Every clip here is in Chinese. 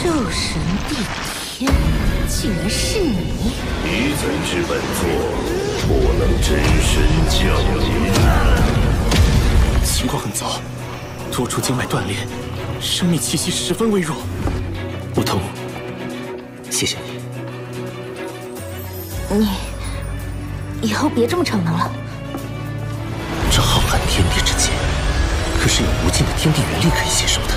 兽神帝天，竟然是你！你怎知本座不能真身降临？情况很糟，多处经脉断裂，生命气息十分微弱。梧桐，谢谢你。你以后别这么逞能了。这浩瀚天地之间，可是有无尽的天地元力可以吸收的。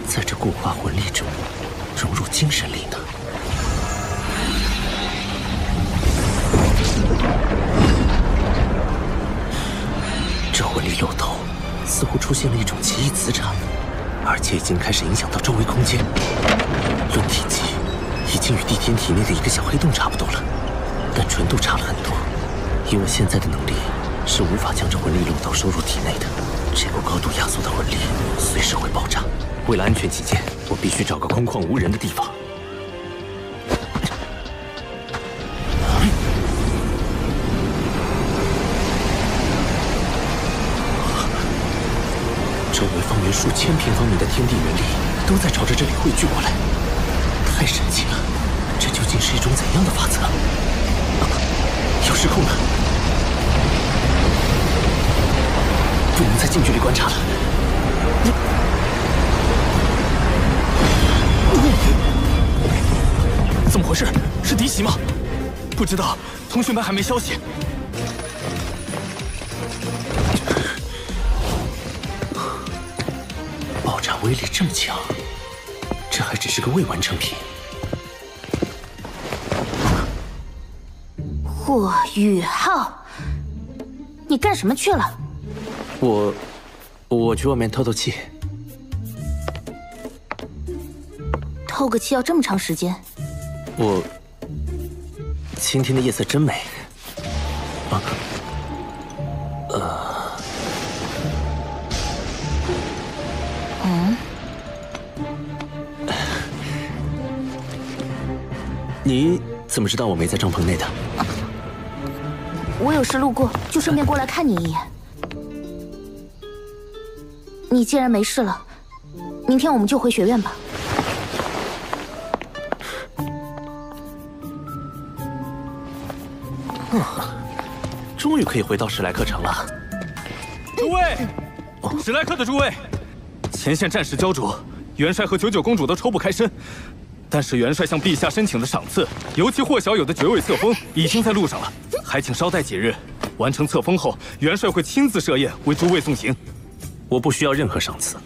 在这固化魂力中，融入精神力呢？这魂力漏斗似乎出现了一种奇异磁场，而且已经开始影响到周围空间。论体积，已经与地天体内的一个小黑洞差不多了，但纯度差了很多。以我现在的能力，是无法将这魂力漏斗收入体内的。这股高度压缩的魂力随时会爆炸。为了安全起见，我必须找个空旷无人的地方。周围方圆数千平方米的天地元力都在朝着这里汇聚过来，太神奇了！这究竟是一种怎样的法则？要失控了！不能再近距离观察了。怎么回事？是敌袭吗？不知道，同学们还没消息。爆炸威力这么强，这还只是个未完成品。霍雨浩，你干什么去了？我去外面透透气。透个气要这么长时间？今天的夜色真美。你怎么知道我没在帐篷内的？我有事路过，就顺便过来看你一眼。你既然没事了，明天我们就回学院吧。终于可以回到史莱克城了。诸位，史莱克的诸位，前线战事焦灼，元帅和99公主都抽不开身。但是元帅向陛下申请的赏赐，尤其霍小友的绝味册封，已经在路上了，还请稍待几日。完成册封后，元帅会亲自设宴为诸位送行。我不需要任何赏赐。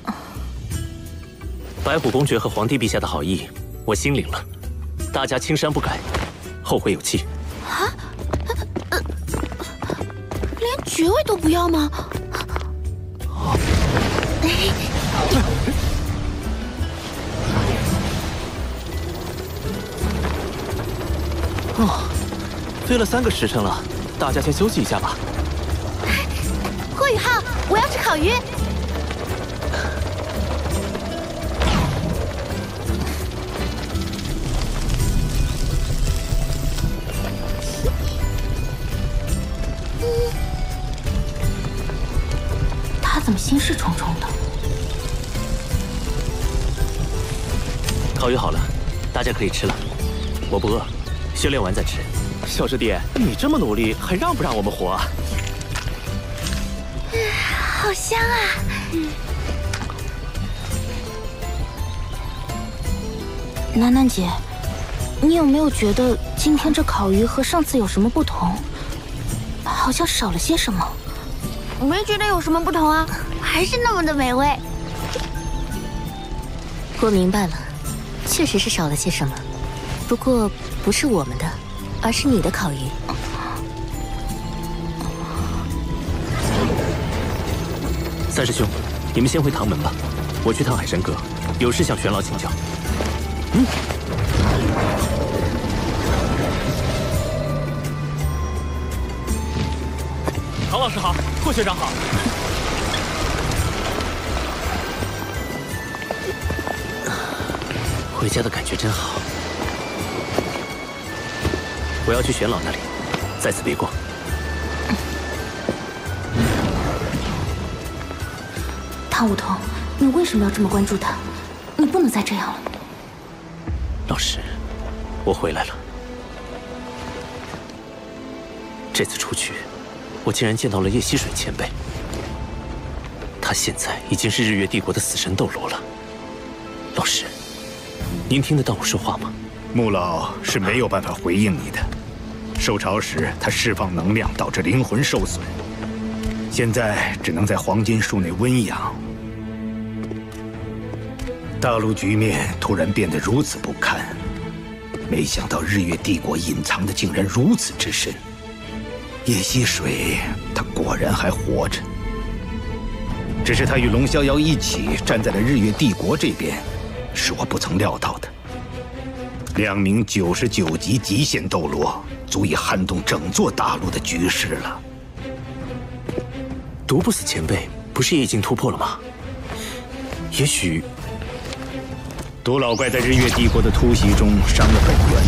白虎公爵和皇帝陛下的好意，我心领了。大家青山不改，后会有期。啊？连爵位都不要吗？飞了3个时辰了，大家先休息一下吧。霍雨浩，我要吃烤鱼。他怎么心事重重的？烤鱼好了，大家可以吃了。我不饿，修炼完再吃。小师弟，你这么努力，还让不让我们活啊？好香啊！楠楠姐，你有没有觉得今天这烤鱼和上次有什么不同？好像少了些什么。我没觉得有什么不同啊，还是那么的美味。我明白了，确实是少了些什么，不过不是我们的，而是你的烤鱼。三师兄，你们先回唐门吧，我去趟海神阁，有事向玄老请教。唐老师好，霍学长好。回家的感觉真好。我要去玄老那里，在此别过。唐舞桐，你为什么要这么关注他？你不能再这样了。老师，我回来了。这次出去，我竟然见到了叶溪水前辈。他现在已经是日月帝国的死神斗罗了。老师，您听得到我说话吗？穆老是没有办法回应你的。受潮时，他释放能量导致灵魂受损，现在只能在黄金树内温养。大陆局面突然变得如此不堪，没想到日月帝国隐藏的竟然如此之深。叶溪水，他果然还活着。只是他与龙逍遥一起站在了日月帝国这边，是我不曾料到的。2名99级极限斗罗，足以撼动整座大陆的局势了。毒不死前辈不是也已经突破了吗？也许毒老怪在日月帝国的突袭中伤了本源，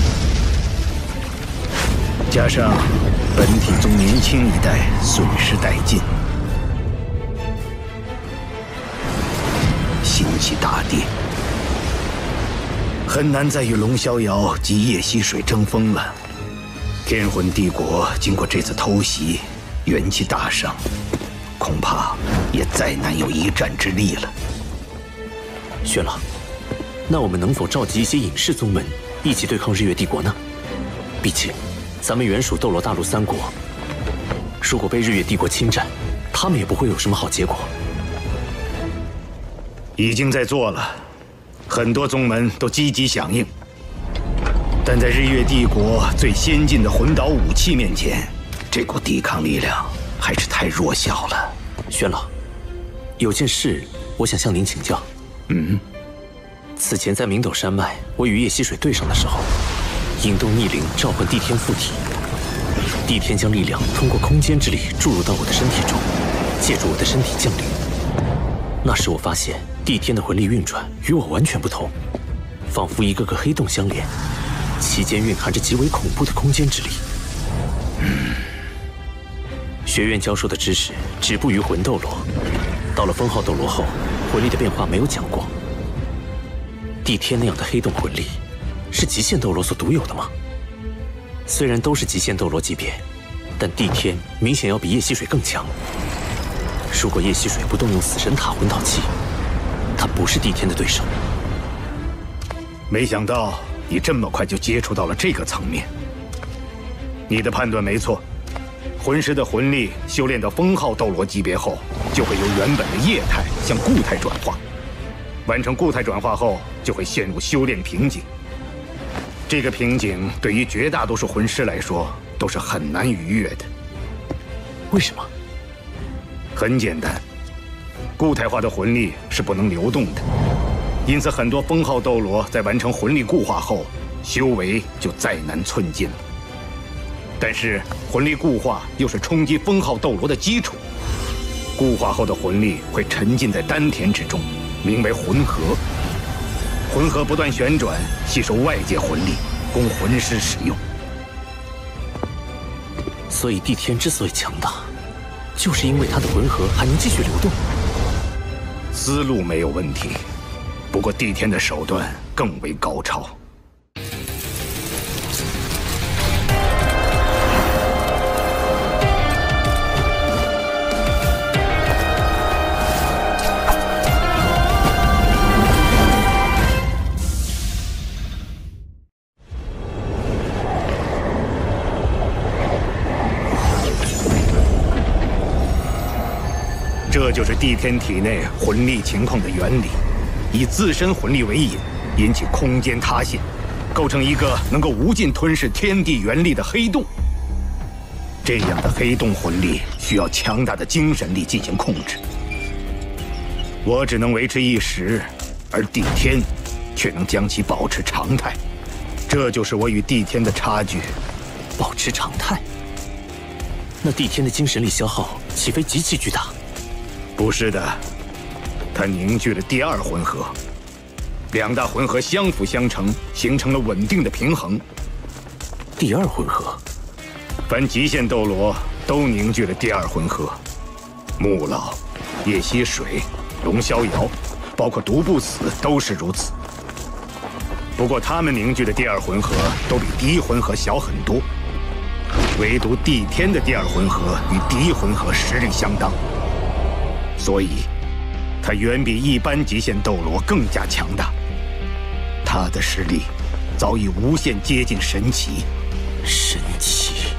加上本体宗年轻一代损失殆尽，心气大跌，很难再与龙逍遥及叶溪水争锋了。天魂帝国经过这次偷袭，元气大伤，恐怕也再难有一战之力了。玄老，那我们能否召集一些隐士宗门，一起对抗日月帝国呢？毕竟，咱们原属斗罗大陆3国，如果被日月帝国侵占，他们也不会有什么好结果。已经在做了，很多宗门都积极响应，但在日月帝国最先进的魂导武器面前，这股抵抗力量还是太弱小了。玄老，有件事我想向您请教。此前在明斗山脉，我与叶溪水对上的时候，引动逆灵召唤帝天附体，帝天将力量通过空间之力注入到我的身体中，借助我的身体降临。那时我发现帝天的魂力运转与我完全不同，仿佛一个个黑洞相连，其间蕴含着极为恐怖的空间之力。学院教授的知识止步于魂斗罗，到了封号斗罗后，魂力的变化没有讲过。帝天那样的黑洞魂力，是极限斗罗所独有的吗？虽然都是极限斗罗级别，但帝天明显要比叶溪水更强。如果叶溪水不动用死神塔魂导器，他不是帝天的对手。没想到你这么快就接触到了这个层面。你的判断没错，魂师的魂力修炼到封号斗罗级别后，就会由原本的液态向固态转化。完成固态转化后，就会陷入修炼瓶颈。这个瓶颈对于绝大多数魂师来说都是很难逾越的。为什么？很简单，固态化的魂力是不能流动的，因此很多封号斗罗在完成魂力固化后，修为就再难寸进了。但是魂力固化又是冲击封号斗罗的基础，固化后的魂力会沉浸在丹田之中，名为魂核。魂核不断旋转，吸收外界魂力，供魂师使用。所以帝天之所以强大，就是因为他的魂核还能继续流动。思路没有问题，不过帝天的手段更为高超。这就是帝天体内魂力情况的原理，以自身魂力为引，引起空间塌陷，构成一个能够无尽吞噬天地元力的黑洞。这样的黑洞魂力需要强大的精神力进行控制，我只能维持一时，而帝天却能将其保持常态。这就是我与帝天的差距。保持常态？那帝天的精神力消耗岂非极其巨大？不是的，他凝聚了第二魂核，两大魂核相辅相成，形成了稳定的平衡。第二魂核，凡极限斗罗都凝聚了第二魂核。木老、叶溪水、龙逍遥，包括独不死都是如此。不过他们凝聚的第二魂核都比第一魂核小很多，唯独帝天的第二魂核与第一魂核实力相当，所以他远比一般极限斗罗更加强大。他的实力早已无限接近神奇。神奇！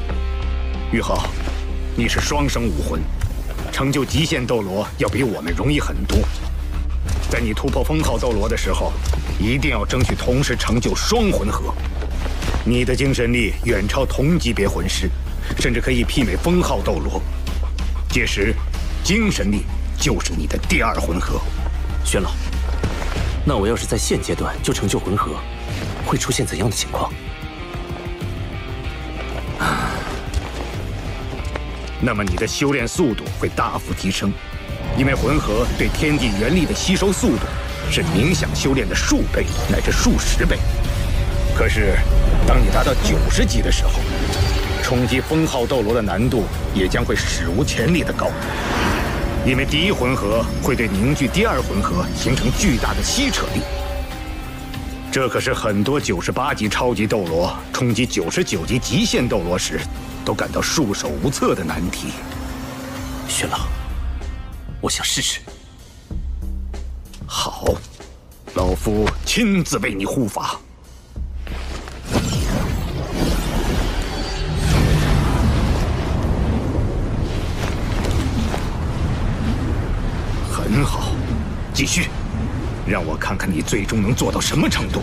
玉浩，你是双生武魂，成就极限斗罗要比我们容易很多。在你突破封号斗罗的时候，一定要争取同时成就双魂核。你的精神力远超同级别魂师，甚至可以媲美封号斗罗。届时，精神力就是你的第二魂核。玄老，那我要是在现阶段就成就魂核，会出现怎样的情况？那么你的修炼速度会大幅提升，因为魂核对天地元力的吸收速度是冥想修炼的数倍乃至数十倍。可是，当你达到90级的时候，冲击封号斗罗的难度也将会史无前例的高，因为第一魂核会对凝聚第二魂核形成巨大的吸扯力。这可是很多98级超级斗罗冲击99级极限斗罗时都感到束手无策的难题。玄老，我想试试。好，老夫亲自为你护法。很好，继续，让我看看你最终能做到什么程度。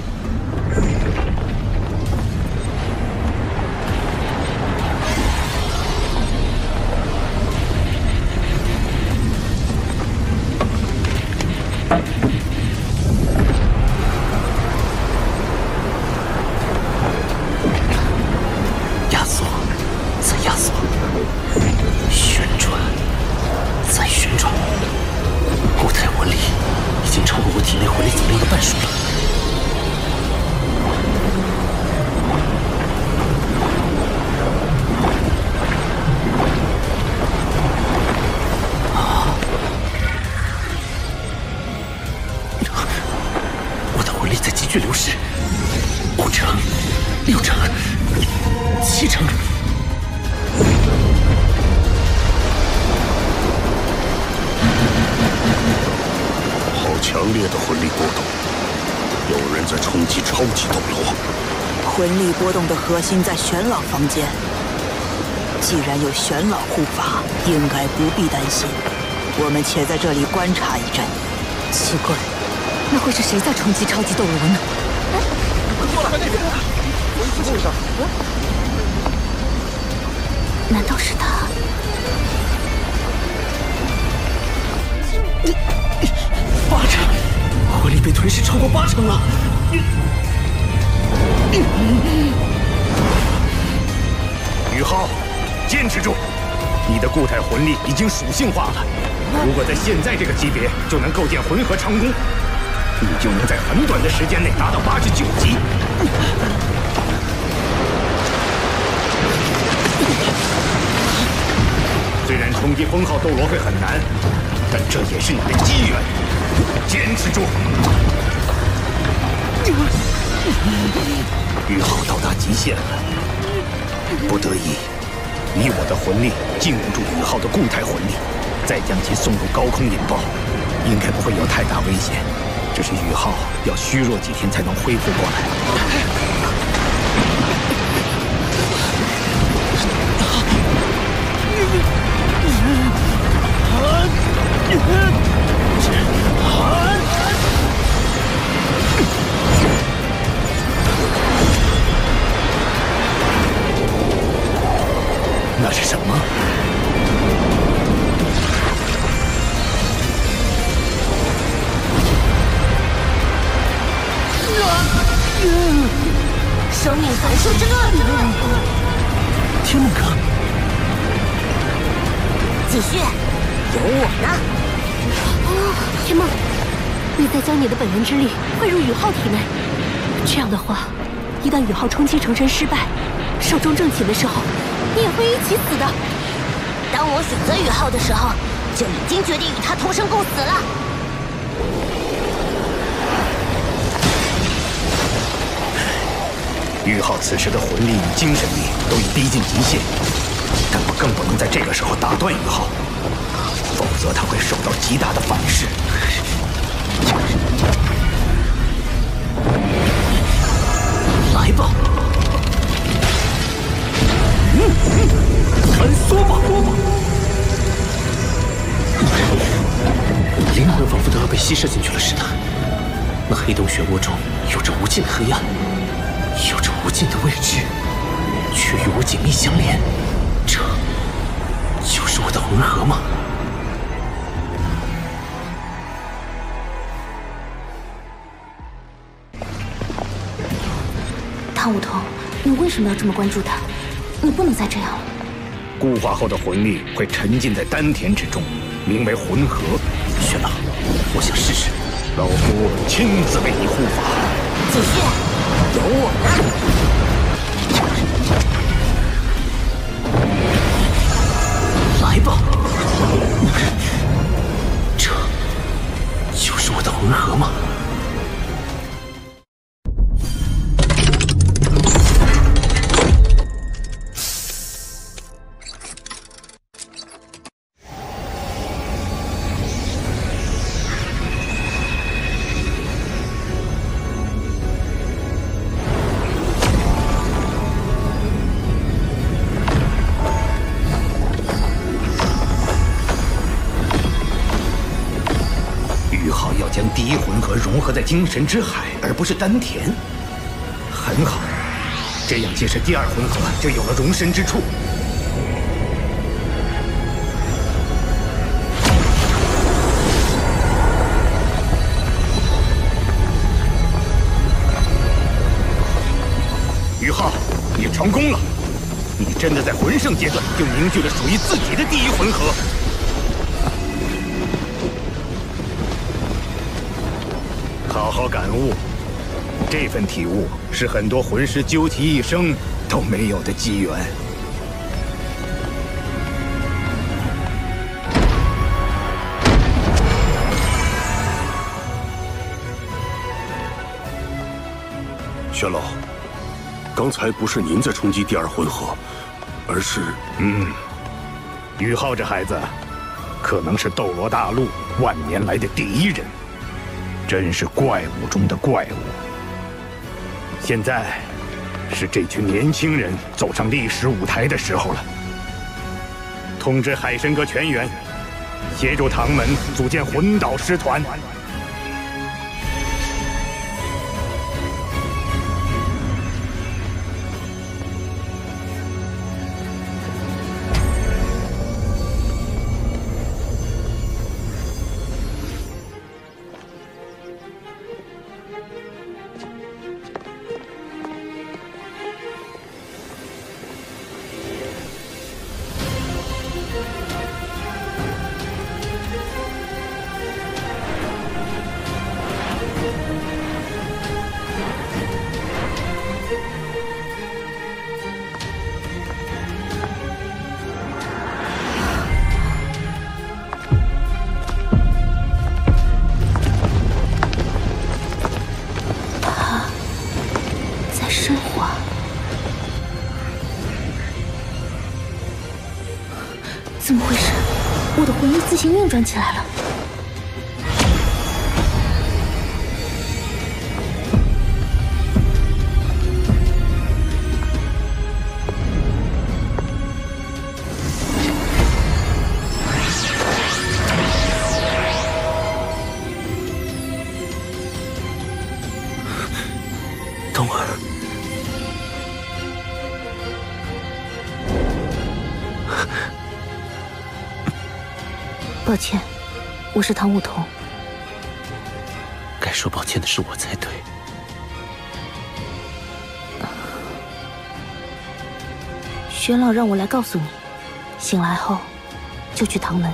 压缩，再压缩，旋转，再旋转。固态魂力已经超过我体内魂力总量的半数了。我的魂力在急剧流失，5成、6成、7成。强烈的魂力波动，有人在冲击超级斗罗。魂力波动的核心在玄老房间，既然有玄老护法，应该不必担心。我们且在这里观察一阵。奇怪，那会是谁在冲击超级斗罗呢？快那边！路上，难道是他？8成，魂力被吞噬超过8成了。宇浩，坚持住！你的固态魂力已经属性化了，如果在现在这个级别就能构建魂核成功，你就能在很短的时间内达到89级。虽然冲击封号斗罗会很难，但这也是你的机缘，坚持住！宇浩到达极限了，不得已，以我的魂力禁锢住宇浩的固态魂力，再将其送入高空引爆，应该不会有太大危险。只是宇浩要虚弱几天才能恢复过来。那是什么？生命反射之乱！天梦哥，继续，有我呢！天梦，你再将你的本源之力汇入宇浩体内，这样的话，一旦宇浩冲击成真失败，寿终正寝的时候，你也会一起死的。当我选择宇浩的时候，就已经决定与他同生共死了。宇浩此时的魂力与精神力都已逼近极限，但我更不能在这个时候打断宇浩，否则他会受到极大的反噬。来吧，穿梭吧！灵魂仿佛都要被吸摄进去了似的。那黑洞漩涡中有着无尽的黑暗，有着无尽的未知，却与我紧密相连。这就是我的魂核吗？唐舞桐，你为什么要这么关注他？你不能再这样了。固化后的魂力会沉浸在丹田之中，名为魂核。玄老，我想试试。老夫亲自为你护法。继续，有我呢。来吧，这就是我的魂核吗？第一魂核融合在精神之海，而不是丹田，很好。这样，届时第二魂核就有了容身之处。宇浩，你成功了！你真的在魂圣阶段就凝聚了属于自己的第一魂核。好好感悟，这份体悟是很多魂师究其一生都没有的机缘。玄老，刚才不是您在冲击第二魂核，而是……宇浩这孩子，可能是斗罗大陆万年来的第一人。真是怪物中的怪物。现在，是这群年轻人走上历史舞台的时候了。通知海神阁全员，协助唐门组建魂导师团。怎么回事？我的魂力自行运转起来了。冬儿。 抱歉，我是唐舞桐。该说抱歉的是我才对。玄老让我来告诉你，醒来后就去唐门。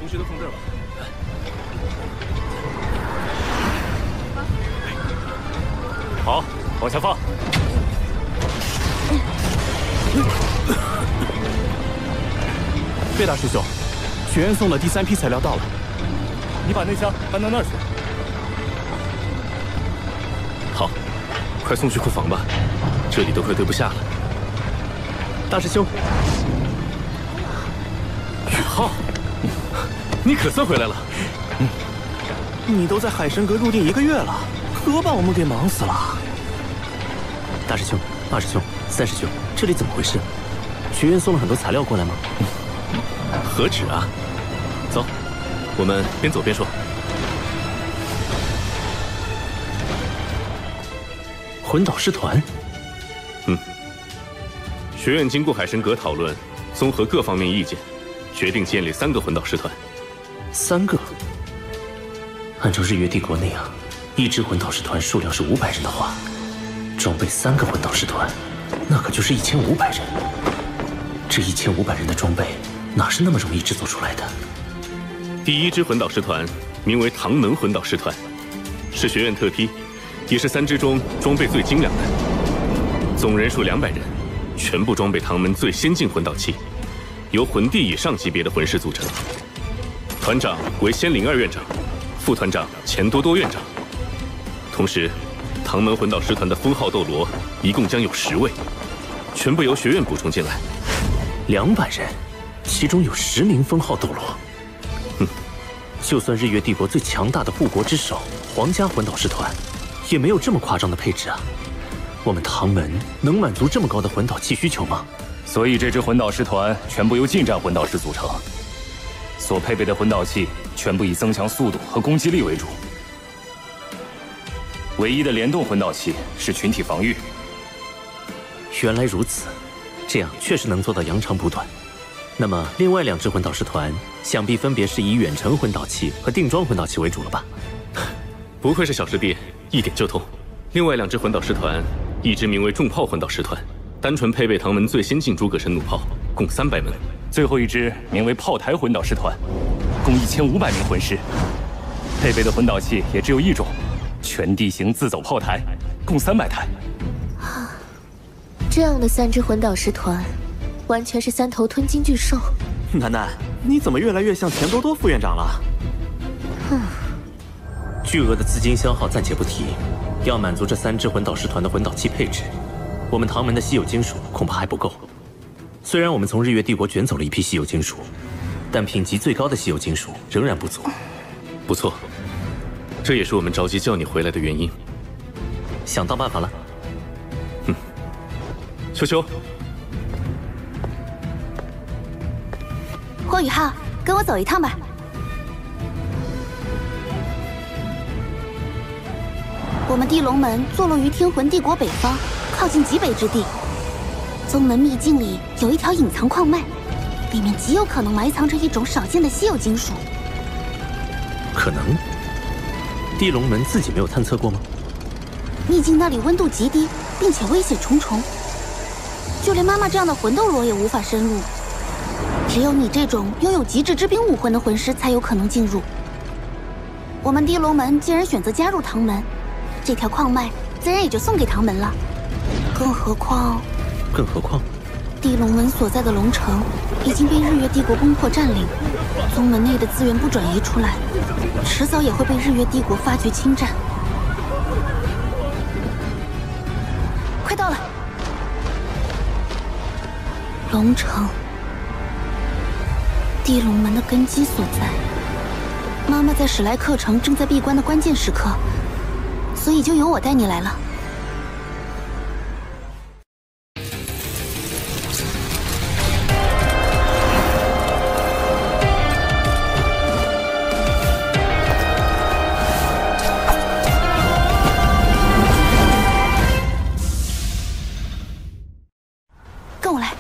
东西都放这儿吧。好，往下放。贝大师兄，学院送的第3批材料到了，你把那箱搬到那儿去。好，快送去库房吧，这里都快堆不下了。大师兄，宇浩，你可算回来了。你都在海神阁入定1个月了，可把我们给忙死了。大师兄、二师兄、三师兄，这里怎么回事？学院送了很多材料过来吗？何止啊！走，我们边走边说。魂导师团，学院经过海神阁讨论，综合各方面意见，决定建立3个魂导师团。3个？按照日月帝国那样，一支魂导师团数量是500人的话，装备3个魂导师团，那可就是1500人。这1500人的装备，哪是那么容易制作出来的？第1支魂导师团名为唐门魂导师团，是学院特批，也是3支中装备最精良的。总人数200人，全部装备唐门最先进魂导器，由魂帝以上级别的魂师组成。团长为仙灵2院长，副团长钱多多院长。同时，唐门魂导师团的封号斗罗一共将有10位，全部由学院补充进来。200人，其中有10名封号斗罗。就算日月帝国最强大的护国之首皇家魂导师团，也没有这么夸张的配置啊！我们唐门能满足这么高的魂导器需求吗？所以这支魂导师团全部由近战魂导师组成，所配备的魂导器全部以增强速度和攻击力为主。唯一的联动魂导器是群体防御。原来如此，这样确实能做到扬长补短。那么另外2支魂导师团，想必分别是以远程魂导器和定装魂导器为主了吧？不愧是小师弟，一点就通。另外2支魂导师团，一支名为重炮魂导师团，单纯配备唐门最先进诸葛神弩炮，共300门；最后一支名为炮台魂导师团，共1500名魂师，配备的魂导器也只有1种，全地形自走炮台，共300台。这样的3支魂导师团，完全是3头吞金巨兽。楠楠，你怎么越来越像钱多多副院长了？巨额的资金消耗暂且不提，要满足这3支魂导师团的魂导器配置，我们唐门的稀有金属恐怕还不够。虽然我们从日月帝国卷走了一批稀有金属，但品级最高的稀有金属仍然不足。不错，这也是我们着急叫你回来的原因。想到办法了。秋秋，霍雨浩，跟我走一趟吧。我们地龙门坐落于天魂帝国北方，靠近极北之地。宗门秘境里有一条隐藏矿脉，里面极有可能埋藏着一种少见的稀有金属。可能？地龙门自己没有探测过吗？秘境那里温度极低，并且危险重重，就连妈妈这样的魂斗罗也无法深入。只有你这种拥有极致之兵武魂的魂师才有可能进入。我们地龙门既然选择加入唐门，这条矿脉自然也就送给唐门了。更何况，地龙门所在的龙城已经被日月帝国攻破占领，宗门内的资源不转移出来，迟早也会被日月帝国发觉侵占。快到了，龙城，地龙门的根基所在。妈妈在史莱克城正在闭关的关键时刻，所以就由我带你来了。跟我来。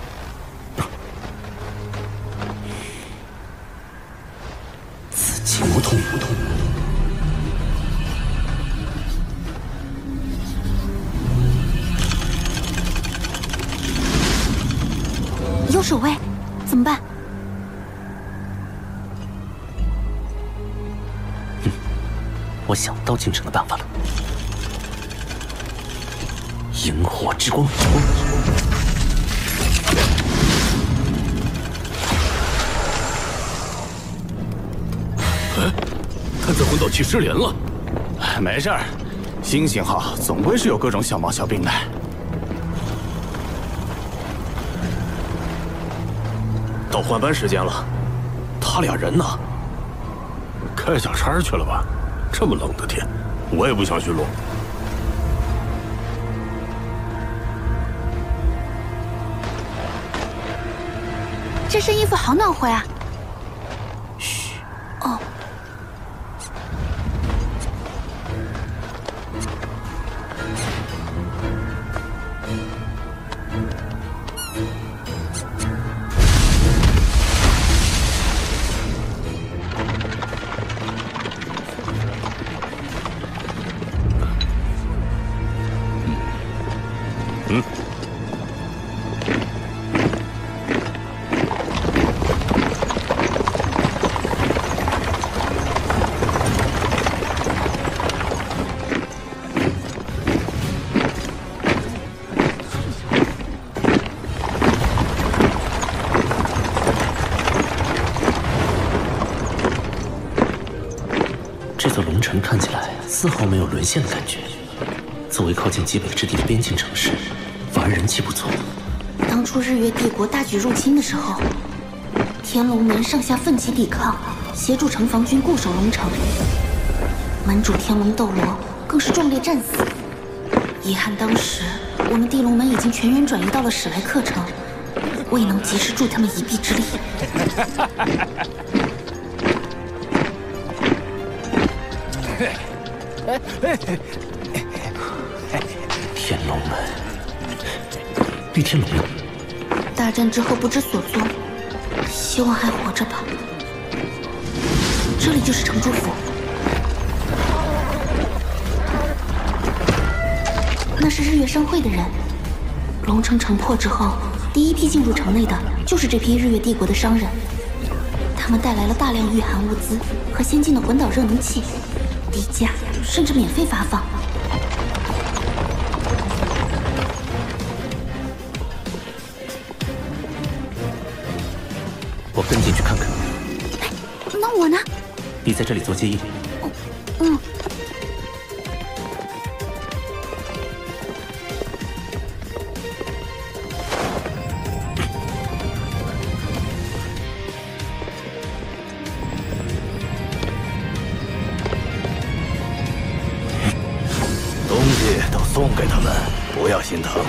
此情无痛。有守卫，怎么办？我想到京城的办法了。萤火之光。探测魂导器失联了。没事儿，新型号总归是有各种小毛小病的。到换班时间了，他俩人呢？开小差去了吧？这么冷的天，我也不想巡逻。这身衣服好暖和呀！嘘。哦。这座龙城看起来丝毫没有沦陷的感觉。作为靠近极北之地的边境城市，反而人气不错。当初日月帝国大举入侵的时候，天龙门上下奋起抵抗，协助城防军固守龙城。门主天龙斗罗更是壮烈战死。遗憾当时我们地龙门已经全员转移到了史莱克城，未能及时助他们一臂之力。天龙门，玉天龙呢？大战之后不知所踪，希望还活着吧。这里就是城主府，那是日月商会的人。龙城城破之后，第一批进入城内的就是这批日月帝国的商人，他们带来了大量御寒物资和先进的魂导热能器，低价甚至免费发放。我跟进去看看。那我呢？你在这里做接应。嗯。东西都送给他们，不要心疼。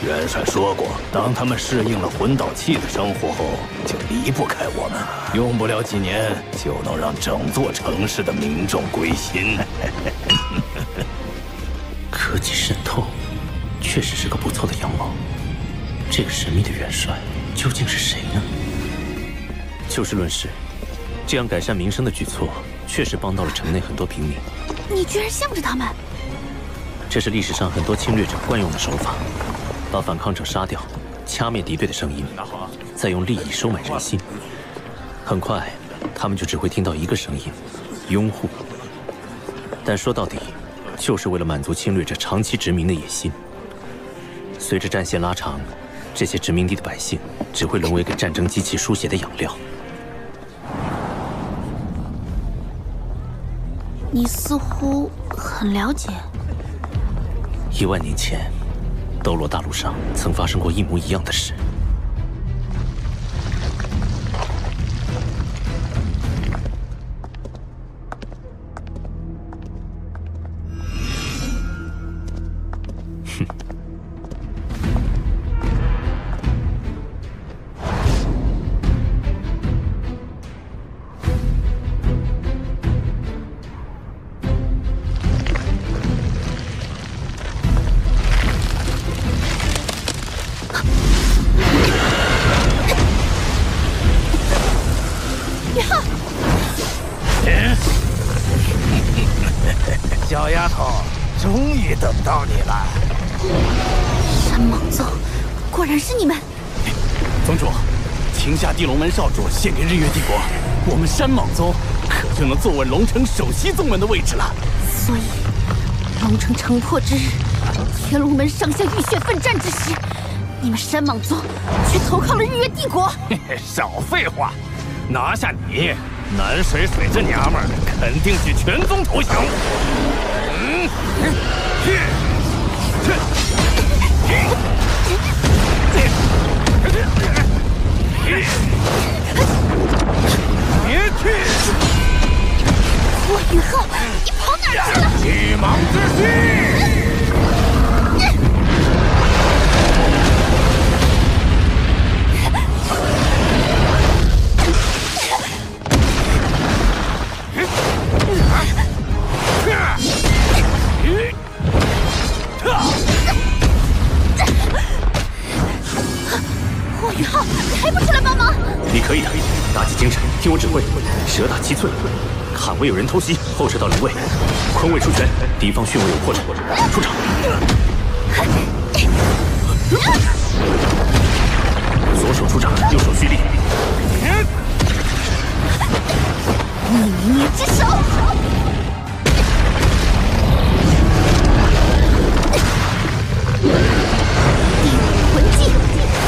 元帅说过，当他们适应了魂导器的生活后，就离不开我们。用不了几年，就能让整座城市的民众归心。科技渗透，确实是个不错的样貌。这个神秘的元帅究竟是谁呢？就事论事，这样改善民生的举措，确实帮到了城内很多平民。你居然向着他们！这是历史上很多侵略者惯用的手法。把反抗者杀掉，掐灭敌对的声音，再用利益收买人心。很快，他们就只会听到一个声音：拥护。但说到底，就是为了满足侵略者长期殖民的野心。随着战线拉长，这些殖民地的百姓只会沦为给战争机器输血的养料。你似乎很了解。1万年前，斗罗大陆上曾发生过一模一样的事。哼。小丫头，终于等到你了。山蟒宗，果然是你们！宗主，请下地龙门少主献给日月帝国，我们山蟒宗可就能坐稳龙城首席宗门的位置了。所以，龙城城破之日，天龙门上下浴血奋战之时，你们山莽宗却投靠了日月帝国。嘿嘿，少废话，拿下你，南水水这娘们儿肯定许全宗投降。别去！霍雨浩，你跑哪儿去了？巨蟒之心！霍雨浩，你还不出来帮忙？你可以的，打起精神，听我指挥，蛇打七寸，坎位有人偷袭，后撤到灵位，坤位出拳，敌方巽位有破绽，出场。左手出掌，右手蓄力。逆捏之手。地虎魂技，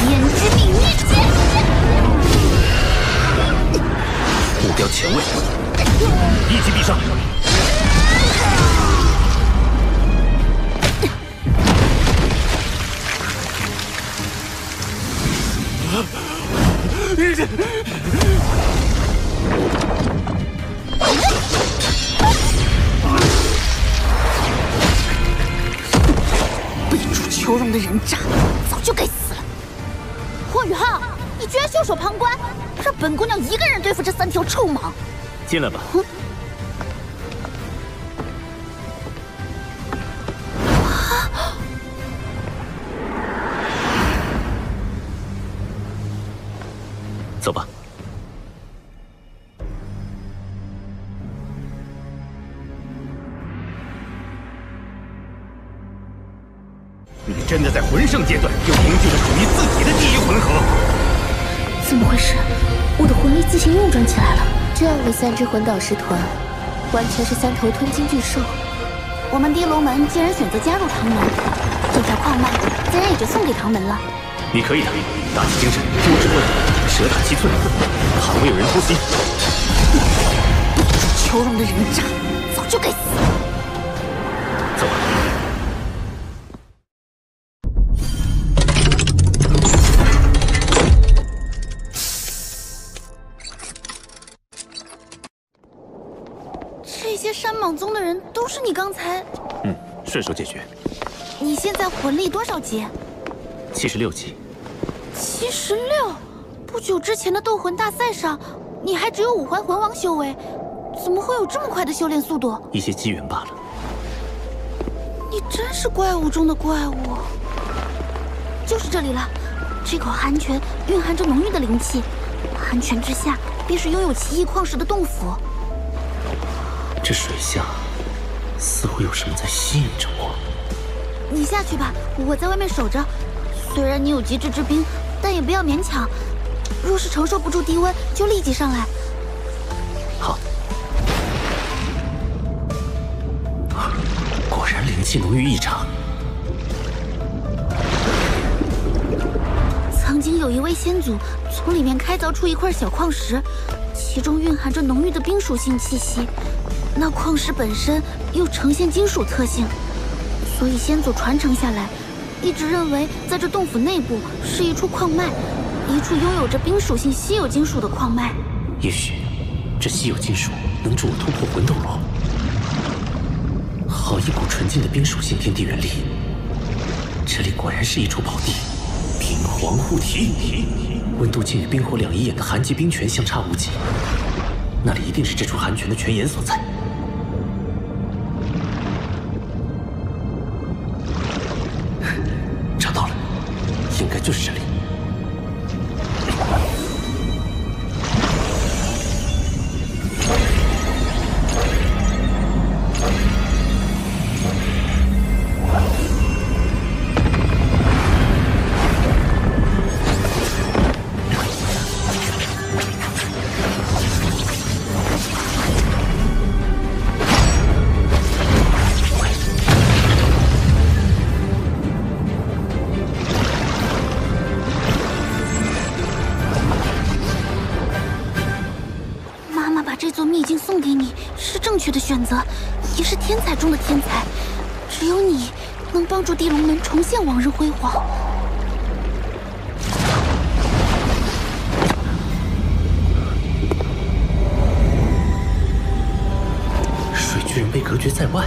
胭脂地捏剑。目标前位，一击必杀。背出求荣的人渣，早就该死了。霍雨浩，你居然袖手旁观，让本姑娘一个人对付这3条臭蟒。进来吧。走吧。你真的在魂圣阶段就凝聚了属于自己的第一魂核？怎么回事？我的魂力自行运转起来了。这样的3只魂导师团，完全是3头吞金巨兽。我们地龙门既然选择加入唐门，这条矿脉自然也就送给唐门了。你可以的，打起精神，听我指挥，蛇打七寸，坎位有人偷袭。求荣的人渣，早就该死。走吧。这些山莽宗的人都是你刚才……顺手解决。你现在魂力多少级76级。76。不久之前的斗魂大赛上，你还只有5环魂王修为，怎么会有这么快的修炼速度？一些机缘罢了。你真是怪物中的怪物。就是这里了，这口寒泉蕴含着浓郁的灵气，寒泉之下便是拥有奇异矿石的洞府。这水下似乎有什么在吸引着我。你下去吧，我在外面守着。虽然你有极致之兵，但也不要勉强。若是承受不住低温，就立即上来。好。果然灵气浓郁异常。曾经有一位先祖从里面开凿出一块小矿石，其中蕴含着浓郁的冰属性气息。那矿石本身又呈现金属特性，所以先祖传承下来，一直认为在这洞府内部是一处矿脉，一处拥有着冰属性稀有金属的矿脉。也许这稀有金属能助我突破魂斗罗。好一股纯净的冰属性天地元力，这里果然是一处宝地。冰皇护体，温度竟与冰火两仪眼的寒极冰泉相差无几，那里一定是这处寒泉的泉眼所在。找到了，应该就是这里。这座秘境送给你是正确的选择，也是天才中的天才。只有你能帮助地龙门重现往日辉煌。水巨人被隔绝在外。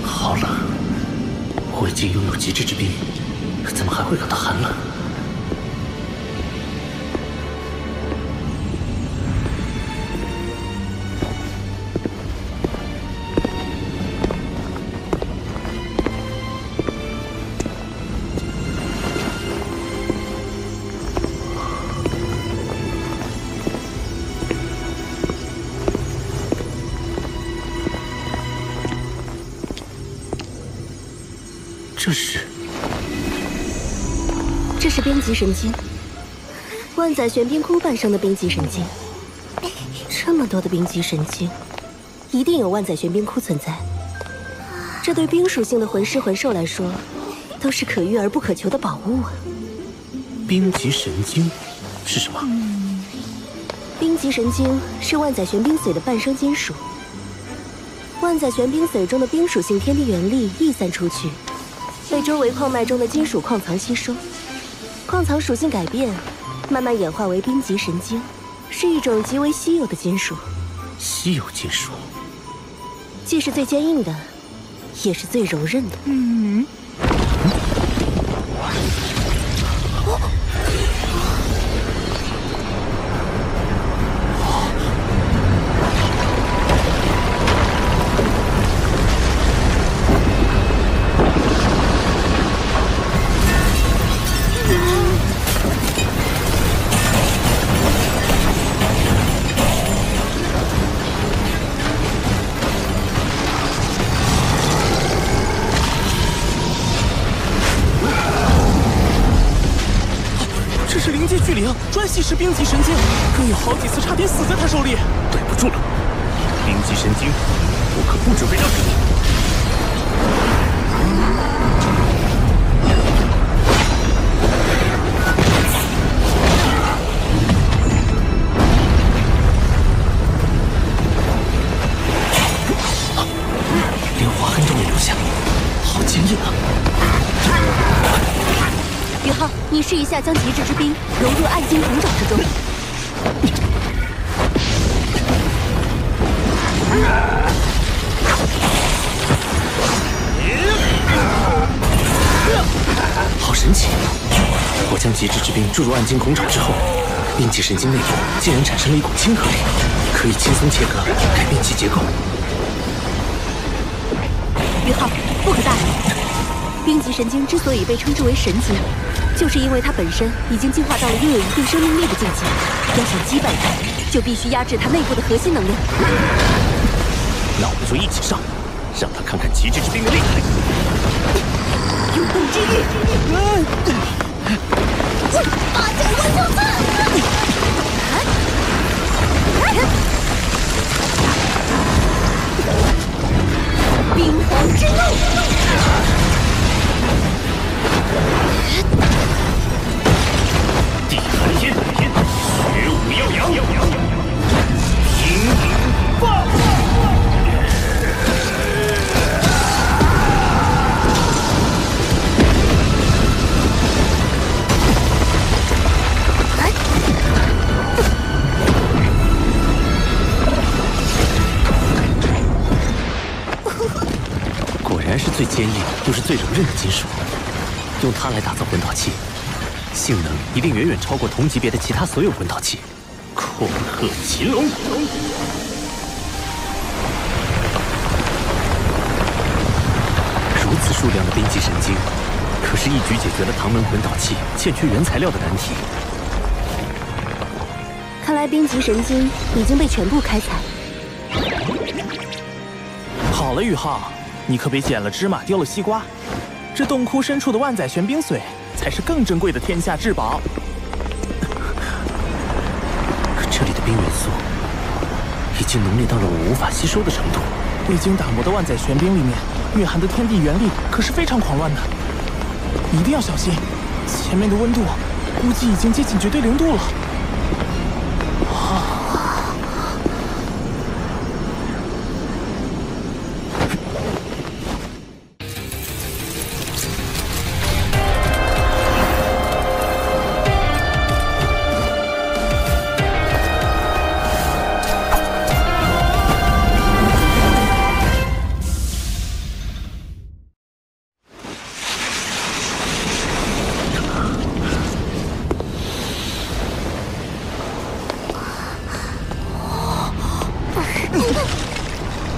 好冷，我已经拥有极致之冰，怎么还会感到寒冷？这是冰极神经，万载玄冰窟诞生的冰极神经。这么多的冰极神经，一定有万载玄冰窟存在。这对冰属性的魂师魂兽来说，都是可遇而不可求的宝物啊！冰极神经是什么？冰极神经是万载玄冰髓的半生金属。万载玄冰髓中的冰属性天地元力溢散出去，被周围矿脉中的金属矿藏吸收。矿藏属性改变，慢慢演化为冰极神经，是一种极为稀有的金属。稀有金属，既是最坚硬的，也是最柔韧的。专吸食冰极神经，更有好几次差点死在他手里。对不住了，冰极神经，我可不准备让着你。连划痕都没留下，好坚硬啊！宇浩，你试一下将极致之冰融入暗金铜爪之中。好神奇！我将极致之冰注入暗金孔爪之后，冰极神经内部竟然产生了一股亲和力，可以轻松切割，改变其结构。宇浩，不可大意。冰极神经之所以被称之为神经，就是因为它本身已经进化到了拥有一定生命力的境界。要想击败它，就必须压制它内部的核心能量。那我们就一起上，让他看看极致之冰的厉害。永动之域，八角万寿刺，冰皇之怒。地寒天，雪舞耀阳，平顶爆！果然是最坚硬又是最柔韧的金属，用它来打造魂导器，性能一定远远超过同级别的其他所有魂导器。恐吓秦龙！如此数量的冰极神经，可是一举解决了唐门魂导器欠缺原材料的难题。看来冰极神经已经被全部开采。好了，宇浩，你可别捡了芝麻丢了西瓜。这洞窟深处的万载玄冰髓才是更珍贵的天下至宝。这里的冰元素已经浓烈到了我无法吸收的程度。未经打磨的万载玄冰里面蕴含的天地元力可是非常狂乱的，一定要小心。前面的温度估计已经接近绝对零度了。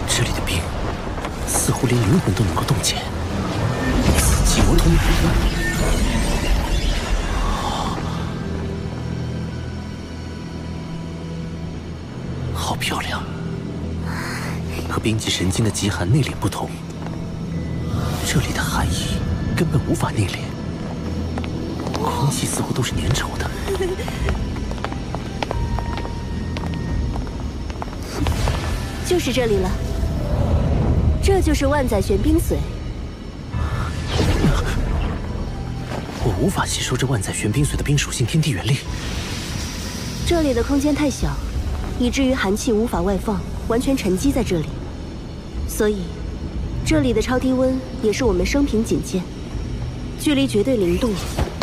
这里的冰似乎连灵魂都能够冻结，紫气无通。好漂亮，和冰极神经的极寒内敛不同，这里的寒意根本无法内敛，空气似乎都是粘稠的。就是这里了，这就是万载玄冰髓。我无法吸收这万载玄冰髓的冰属性天地元力。这里的空间太小，以至于寒气无法外放，完全沉积在这里。所以，这里的超低温也是我们生平仅见，距离绝对零度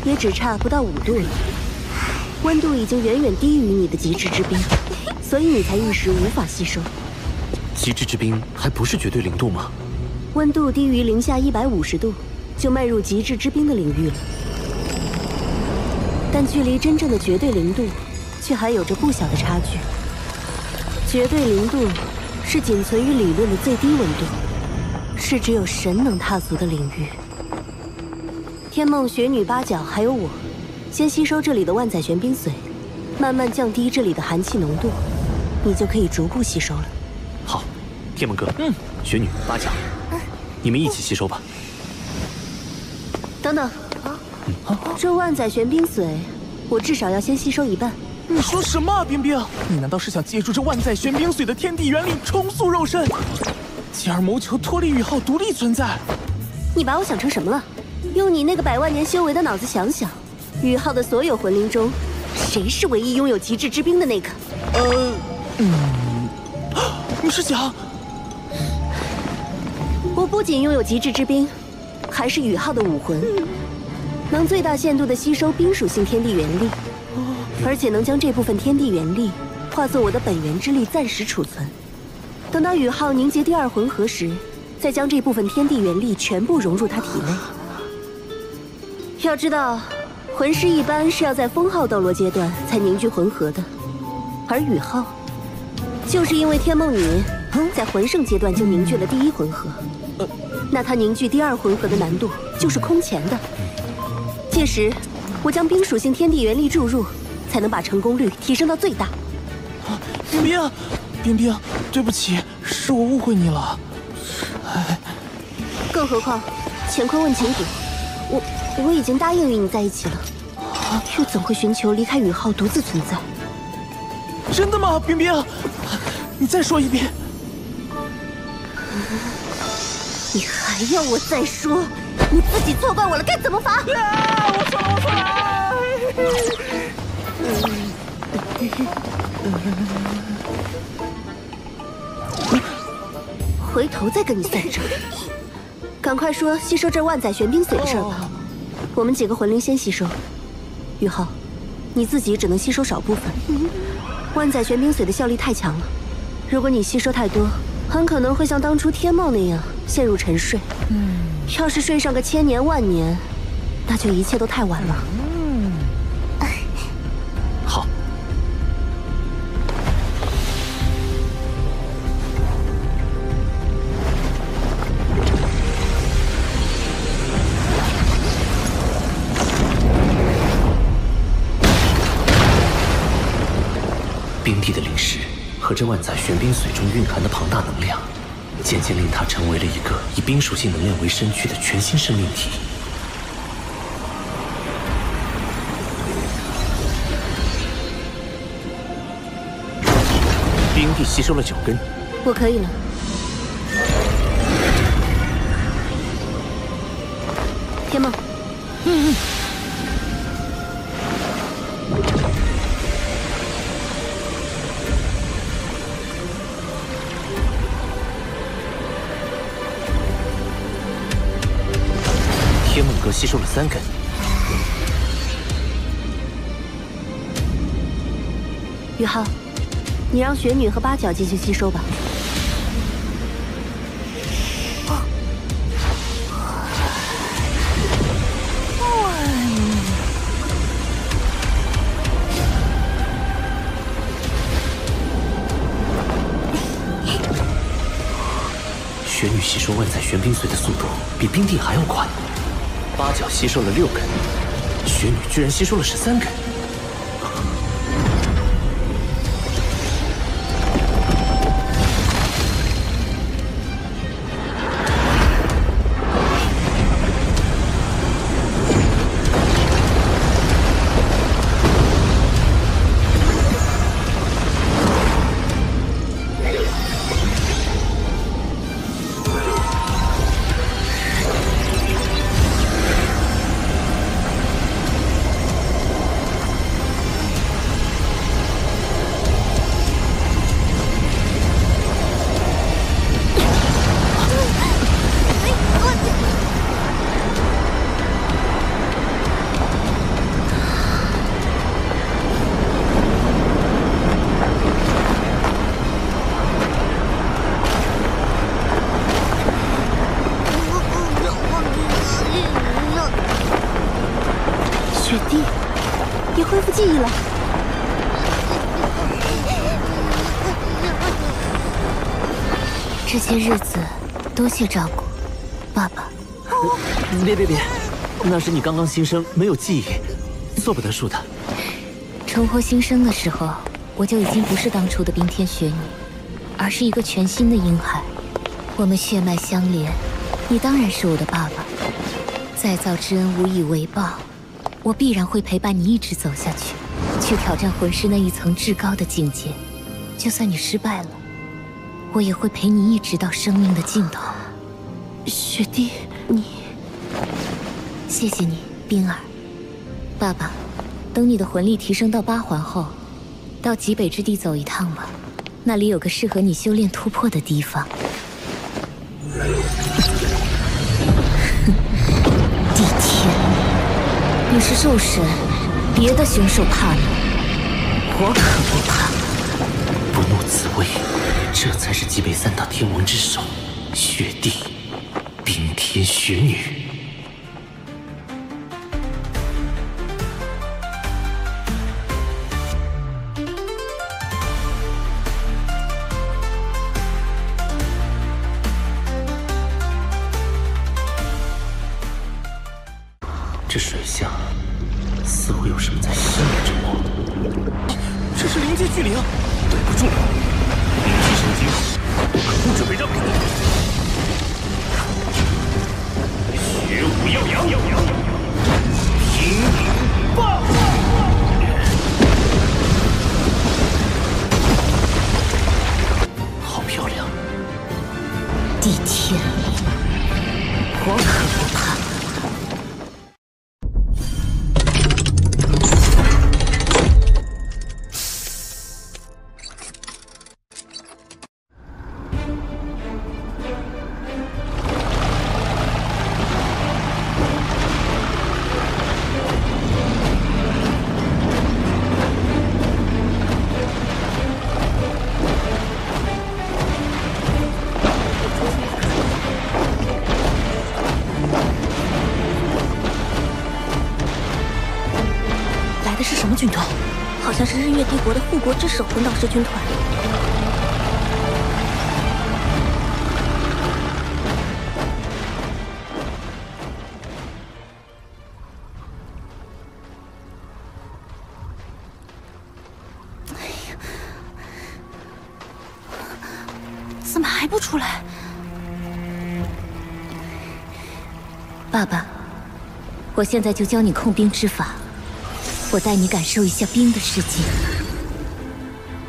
也只差不到5度了。温度已经远远低于你的极致之冰，所以你才一时无法吸收。极致之冰还不是绝对零度吗？温度低于零下150度，就迈入极致之冰的领域了。但距离真正的绝对零度，却还有着不小的差距。绝对零度是仅存于理论的最低温度，是只有神能踏足的领域。天梦、雪女、八角还有我，先吸收这里的万载玄冰髓，慢慢降低这里的寒气浓度，你就可以逐步吸收了。好，天梦哥，雪女、八角，你们一起吸收吧。等等，这万载玄冰髓，我至少要先吸收一半。你说什么啊，冰冰？你难道是想借助这万载玄冰髓的天地元力重塑肉身，进而谋求脱离宇浩独立存在？你把我想成什么了？用你那个100万年修为的脑子想想，宇浩的所有魂灵中，谁是唯一拥有极致之冰的那个？你是想……我不仅拥有极致之冰，还是宇浩的武魂，能最大限度地吸收冰属性天地元力，而且能将这部分天地元力化作我的本源之力暂时储存。等到宇浩凝结第2魂核时，再将这部分天地元力全部融入他体内。要知道，魂师一般是要在封号斗罗阶段才凝聚魂核的，而宇浩就是因为天梦女在魂圣阶段就凝聚了第1魂核，那他凝聚第2魂核的难度就是空前的。届时，我将冰属性天地元力注入，才能把成功率提升到最大。冰冰，冰冰，对不起，是我误会你了。更何况，乾坤问情谷，我已经答应与你在一起了，又怎会寻求离开宇浩独自存在？真的吗，冰冰？你再说一遍。你还要我再说？你自己错怪我了，该怎么罚？我错了。回头再跟你算账。赶快说吸收这万载玄冰髓的事吧。我们几个魂灵先吸收。宇浩，你自己只能吸收少部分。万载玄冰髓的效力太强了，如果你吸收太多，很可能会像当初天梦那样陷入沉睡。要是睡上个1000年万年，那就一切都太晚了。好。冰帝的灵石和这万载玄冰髓中蕴含的庞大能量，渐渐令它成为了一个以冰属性能量为身躯的全新生命体。冰帝吸收了9根，我可以了。天梦，天梦阁吸收了3根。宇浩，你让雪女和八角继续吸收吧。雪女吸收万载玄冰髓的速度比冰帝还要快，八角吸收了6根，雪女居然吸收了13根。记忆了。这些日子多谢照顾，爸爸。别，那是你刚刚新生，没有记忆，做不得数的。重获新生的时候，我就已经不是当初的冰天雪女，而是一个全新的婴孩。我们血脉相连，你当然是我的爸爸。再造之恩无以为报，我必然会陪伴你一直走下去，去挑战魂师那一层至高的境界。就算你失败了，我也会陪你一直到生命的尽头。雪弟，你……谢谢你，冰儿。爸爸，等你的魂力提升到8环后，到极北之地走一趟吧，那里有个适合你修炼突破的地方。地天，你是兽神，别的凶兽怕你，我可不怕。不怒自威，这才是极北3大天王之首，雪帝，冰天雪女。这水下似乎有什么在吸引着我。这是灵界巨灵，对不住了，灵气神经，我可不准备让给你。学武耀阳，平顶爆！好漂亮！地天，我可不怕。军团，好像是日月帝国的护国之首魂导师军团。哎呀，怎么还不出来？爸爸，我现在就教你控冰之法。我带你感受一下冰的世界。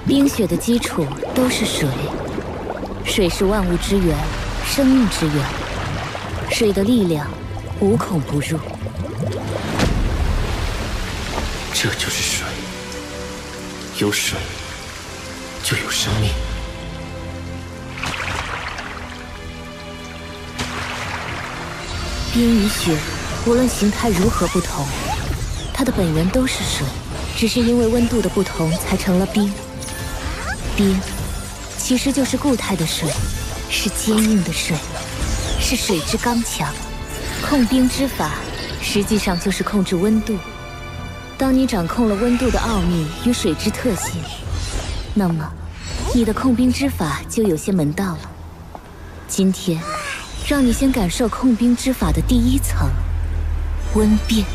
冰雪的基础都是水，水是万物之源，生命之源。水的力量无孔不入。这就是水，有水就有生命。冰与雪，无论形态如何不同，它的本源都是水，只是因为温度的不同才成了冰。冰其实就是固态的水，是坚硬的水，是水之刚强。控冰之法实际上就是控制温度。当你掌控了温度的奥秘与水之特性，那么你的控冰之法就有些门道了。今天让你先感受控冰之法的第一层——温变。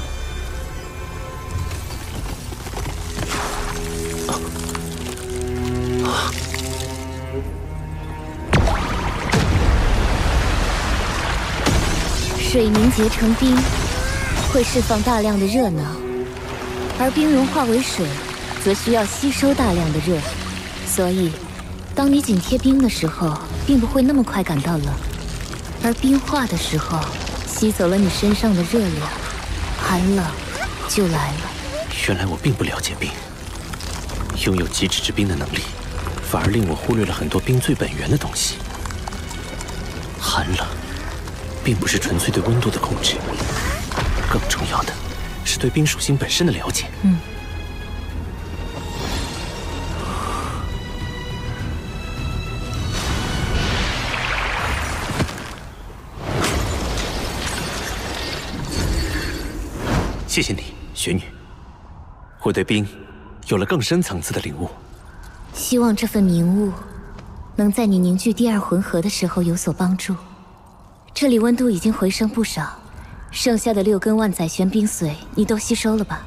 水凝结成冰，会释放大量的热能，而冰融化为水，则需要吸收大量的热。所以，当你紧贴冰的时候，并不会那么快感到冷，而冰化的时候，吸走了你身上的热量，寒冷就来了。原来我并不了解冰，拥有极致之冰的能力，反而令我忽略了很多冰最本源的东西。寒冷并不是纯粹对温度的控制，更重要的是对冰属性本身的了解。谢谢你，雪女，我对冰有了更深层次的领悟。希望这份明悟能在你凝聚第二魂核的时候有所帮助。这里温度已经回升不少，剩下的6根万载玄冰髓你都吸收了吧？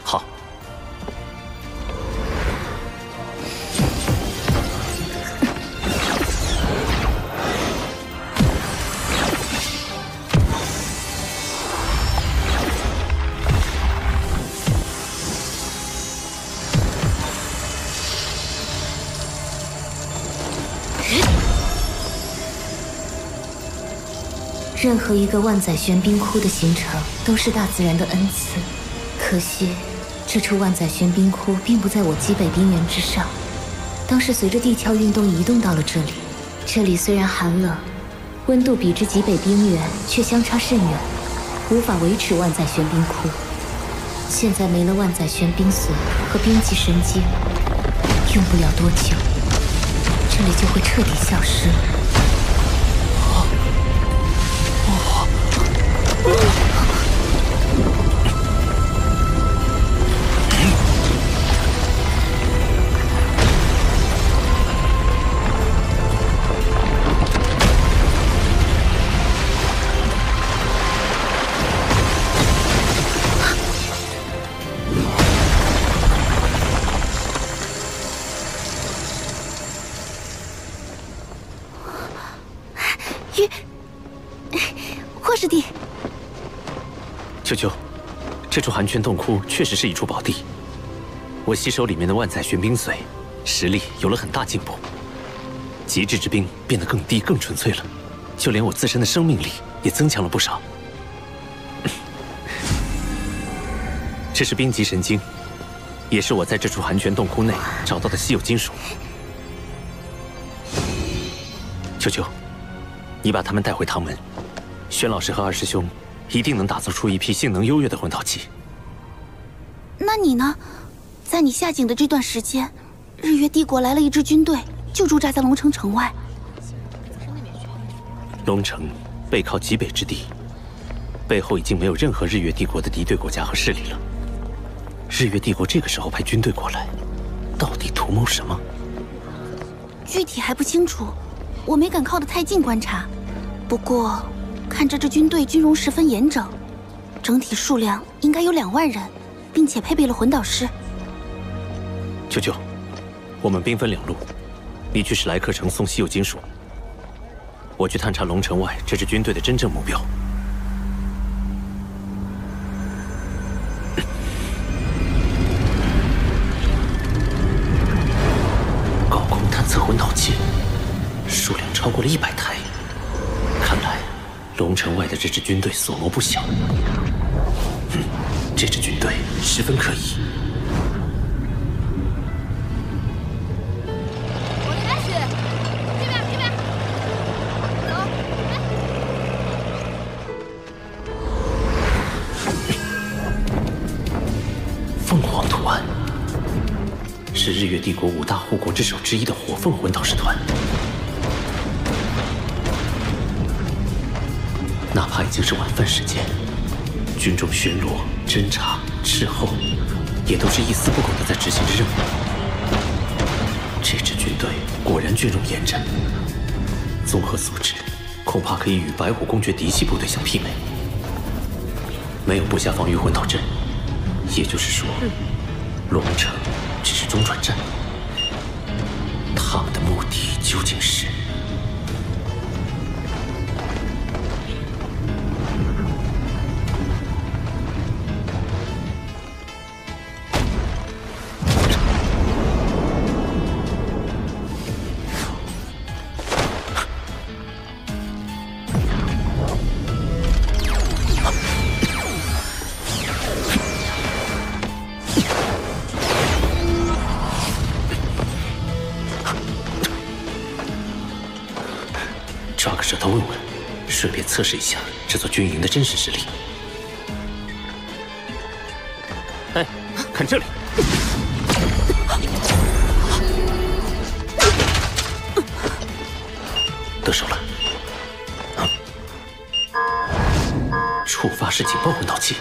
好。任何一个万载玄冰窟的形成，都是大自然的恩赐。可惜，这处万载玄冰窟并不在我极北冰原之上，当时随着地壳运动移动到了这里。这里虽然寒冷，温度比之极北冰原却相差甚远，无法维持万载玄冰窟。现在没了万载玄冰髓和冰级神经，用不了多久，这里就会彻底消失了。霍师弟，舅舅，这处寒泉洞窟确实是一处宝地。我吸收里面的万载玄冰髓，实力有了很大进步，极致之冰变得更低更纯粹了，就连我自身的生命力也增强了不少。这是冰级神经，也是我在这处寒泉洞窟内找到的稀有金属。舅舅，你把他们带回唐门，玄老师和二师兄一定能打造出一批性能优越的魂导器。那你呢？在你下井的这段时间，日月帝国来了一支军队，就驻扎在龙城城外。龙城背靠极北之地，背后已经没有任何日月帝国的敌对国家和势力了。日月帝国这个时候派军队过来，到底图谋什么？具体还不清楚，我没敢靠得太近观察。不过，看这支军队军容十分严整，整体数量应该有2万人，并且配备了魂导师。舅舅，我们兵分2路，你去史莱克城送稀有金属，我去探查龙城外这支军队的真正目标。探测魂导器，数量超过了100台。看来龙城外的这支军队所谋不小。这支军队十分可疑。我的开始，这边，走。凤凰图案是日月帝国5大护国之首之一的火凤魂导师团。哪怕已经是晚饭时间，军中巡逻、侦察、斥候，也都是一丝不苟地在执行着任务。这支军队果然军容严整，综合素质恐怕可以与白虎公爵嫡系部队相媲美。没有布下防御魂导阵，也就是说，龙城只是中转站。他们的目的究竟是？抓个舌头问问，顺便测试一下这座军营的真实实力。哎，看这里！得手了。触发式警报魂导器。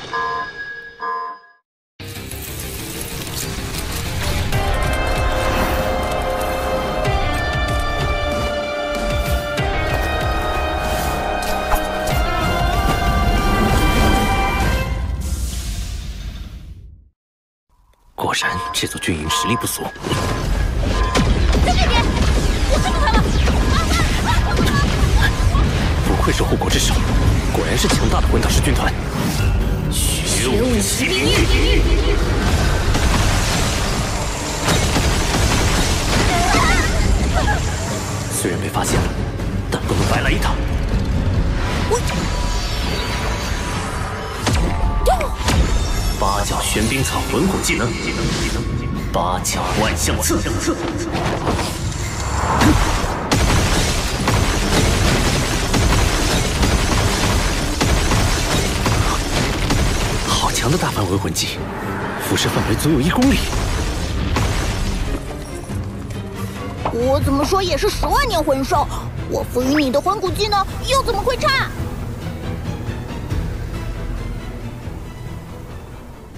果然，这座军营实力不俗。在这边，我看到他了！不愧是护国之首，果然是强大的魂导师军团。学武骑领域。虽然被发现了，但不能白来一趟。八角玄冰草魂骨技能，八角万象刺。好强的大范围魂技，辐射范围足有1公里。我怎么说也是10万年魂兽，我赋予你的魂骨技能又怎么会差？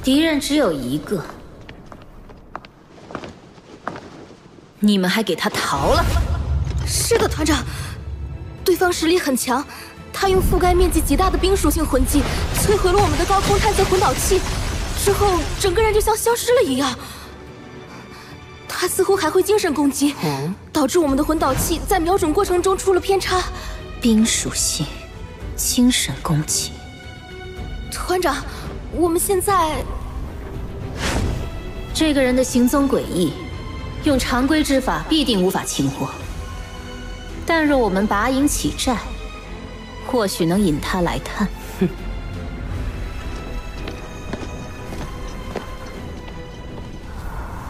敌人只有一个，你们还给他逃了？是的，团长，对方实力很强，他用覆盖面积极大的冰属性魂技摧毁了我们的高空探测魂导器，之后整个人就像消失了一样。他似乎还会精神攻击，导致我们的魂导器在瞄准过程中出了偏差。冰属性，精神攻击。团长，我们现在……这个人的行踪诡异，用常规之法必定无法擒获。但若我们拔营起寨，或许能引他来探。哼！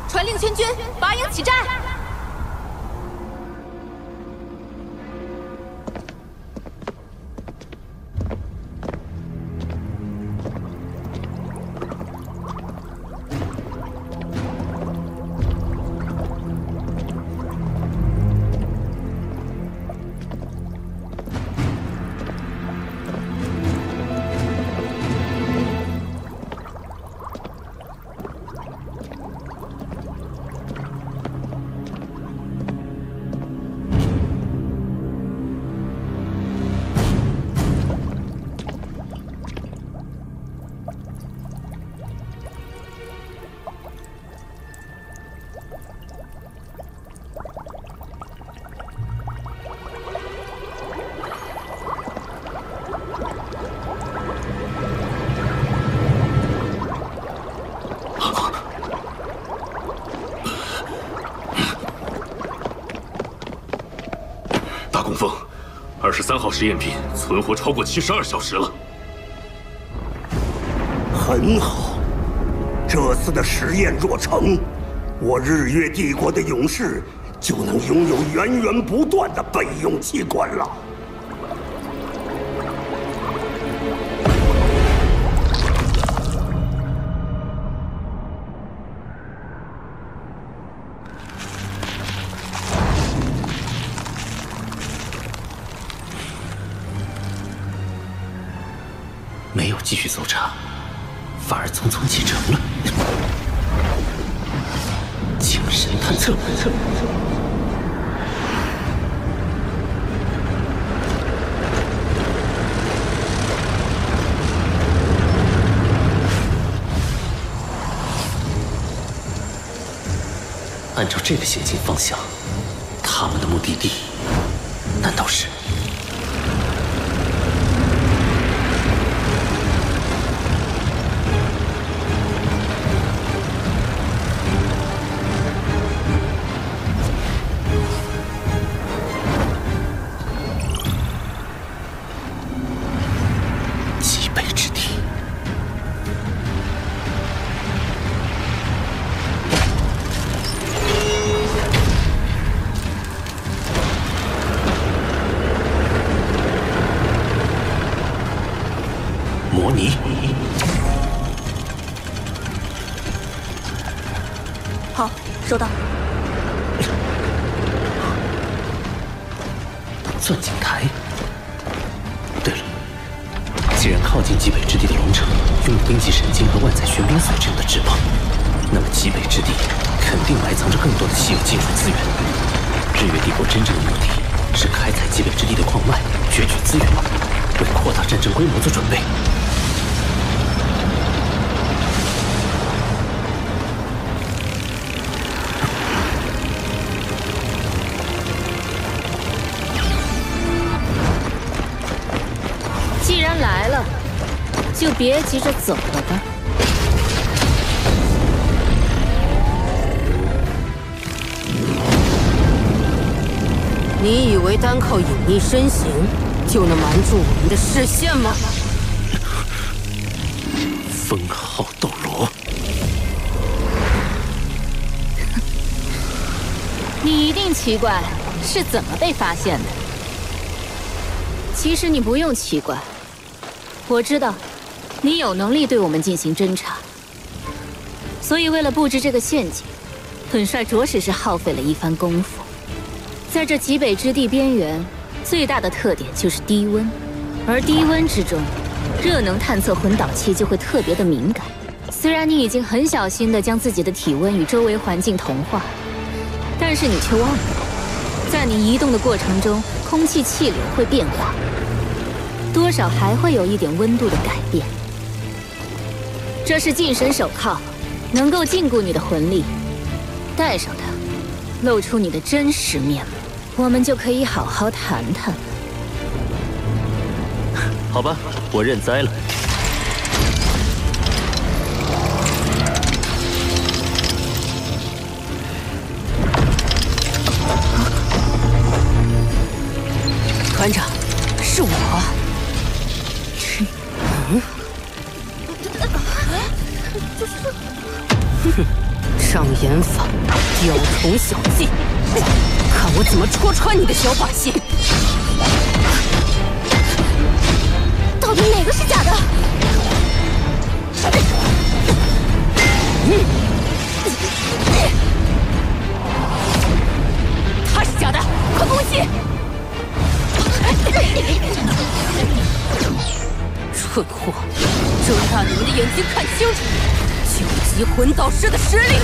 传令全军，拔营起寨！大供奉，23号实验品存活超过72小时了。很好，这次的实验若成，我日月帝国的勇士就能拥有源源不断的备用器官了。没有继续搜查，反而匆匆启程了。精神探测。按照这个行进方向，他们的目的地难道是？模拟。好，收到。钻井台。对了，既然靠近极北之地的龙城拥有冰级神经和万载玄冰髓这样的至宝，那么极北之地肯定埋藏着更多的稀有金属资源。日月帝国真正的目的是开采极北之地的矿脉，攫取资源，为扩大战争规模做准备。既然来了，就别急着走了吧。你以为单靠隐匿身形就能瞒住我们的视线吗？封号斗罗，你一定奇怪是怎么被发现的。其实你不用奇怪，我知道你有能力对我们进行侦查，所以为了布置这个陷阱，本帅着实是耗费了一番功夫。在这极北之地边缘，最大的特点就是低温，而低温之中，热能探测魂导器就会特别的敏感。虽然你已经很小心地将自己的体温与周围环境同化，但是你却忘了，在你移动的过程中，空气气流会变化，多少还会有一点温度的改变。这是禁神手铐，能够禁锢你的魂力，戴上它，露出你的真实面目，我们就可以好好谈谈了。好吧，我认栽了。团长，是我。障眼法，雕虫小技，看我怎么戳穿你的小把戏！到底哪个是假的？他是假的，快攻击！蠢货，睁大你们的眼睛看清楚，究极魂导师的实力！